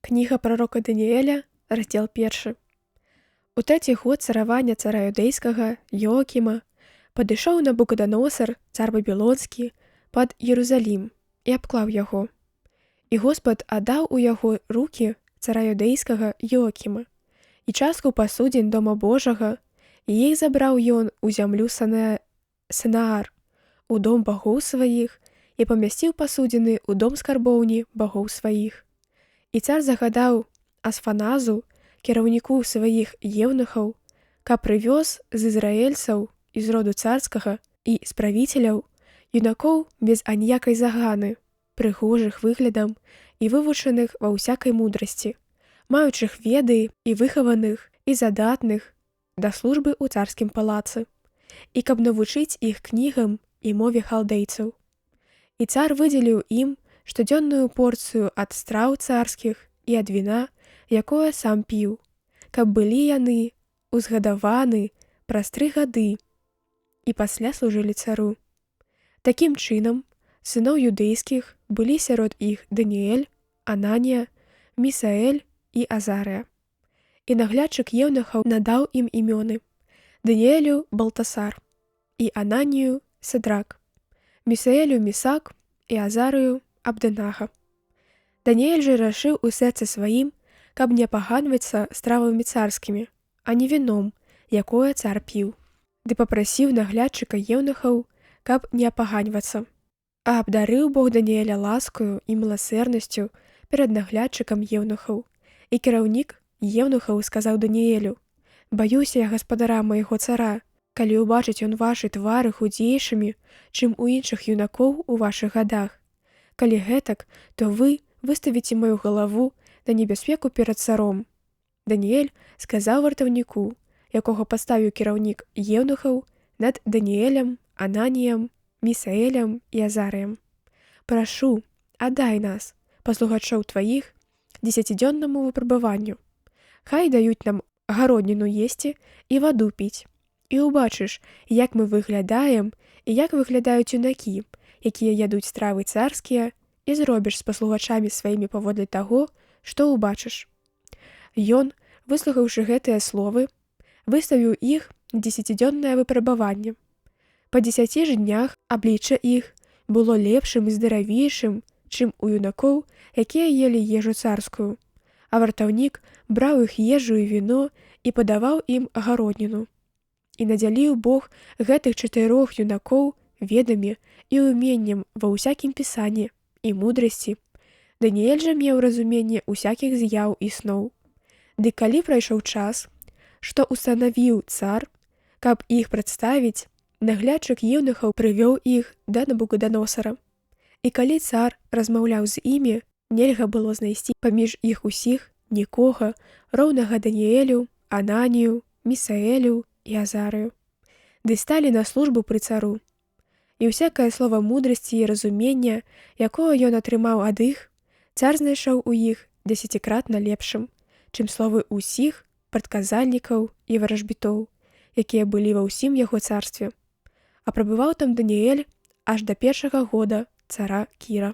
Кніга прарока Даніэля, раздзел 1. У 3-й год царавання цара юдэйскага Ёакіма падышоў Навуходаносар, цар Вавілонскі, пад Єрусалім і абклаў яго. І Господ аддаў у яго рукі цара юдэйскага Ёакіма і частку пасудзін дома Божага, і іх забраў ён у зямлю Санаар, у дом багоў сваіх, і памясціў пасудзіны ў дом скарбоўні багоў сваіх. І цар загадаў Асфаназу, кіраўніку сваіх еўнухаў, каб прывёз з ізраэльцаў з роду царскага і з правіцеляў юнакоў без аніякай заганы, прыгожых выглядам і вывучаных ва ўсякай мудрасці, маючых веды і выхаваных і задатных да службы ў царскім палацы, і каб навучыць іх кнігам і мове халдэйцаў. І цар выдзеліў ім штодзённую порцыю ад страў царскіх і ад віна, якое сам піў, каб былі яны узгадаваны праз 3 гады і пасля служылі цару. Такім чынам, сыноў юдэйскіх былі сярод іх Даніэль, Ананія, Місаэль і Азарыя. І наглядчык еўнухаў надаў ім імёны: Даніэлю Балтасар, і Ананію Садрак, Місаэлю Місак і Азарыю Абданага. Даніэль жа рашыў у сэрцы сваім, каб не паганвацца стравамі царскімі, а не віном, якое цар піў. Ды папрасіў наглядчыка еўнухаў, каб не апаганьвацца. А абдарыў Бог Даніэля ласкаю і міласэрнасцю перад наглядчыкам еўнухаў. І кіраўнік еўнухаў сказаў Даніэлю: «Баюся я гаспадара майго цара, калі ўбачыць ён вашы твары худзейшымі, чым у іншых юнакоў у вашых гадах. Калі гэтак, то вы выставіце маю галаву на небяспеку перад царом». Даніэль сказаў вартаўніку, якога паставіў кіраўнік еўнухаў над Даніэлем, Ананіям, Місаэлем і Азарыем: «Прашу, аддай нас, паслугачоў тваіх, 10-дзённаму выпрабаванню. Хай даюць нам гародніну есці і ваду піць. І ўбачыш, як мы выглядаем і як выглядаюць юнакі, якія ядуць стравы царскія, і зробіш з паслугачамі сваімі паводле таго, што ўбачыш». Ён, выслухаўшы гэтыя словы, выставіў іх на 10-дзённае выпрабаванне. Па 10 ж днях аблічча іх было лепшым і здаравейшым, чым у юнакоў, якія елі ежу царскую, а вартаўнік браў іх ежу і віно і падаваў ім агародніну. І надзяліў Бог гэтых 4 юнакоў ведамі і ўменнем ва ўсякім пісанні і мудрасці. Даніэль жа меў разуменне усякіх з'яў і сноў. Ды калі прайшоў час, што устанавіў цар, каб іх прадставіць, наглядчык еўнухаў прывёў іх да Навуходаносара. І калі цар размаўляў з імі, нельга было знайсці паміж іх усіх нікога, роўнага Даніэлю, Ананію, Місаэлю і Азарыю. Ды сталі на службу пры цару. І ўсякае слова мудрасці і разумення, якое ён атрымаў ад іх, цар знайшоў у іх 10-кратна лепшым, чым словы ўсіх прадказальнікаў і варажбітоў, якія былі ва ўсім яго царстве. А прабываў там Даніэль аж да 1-га года цара Кіра.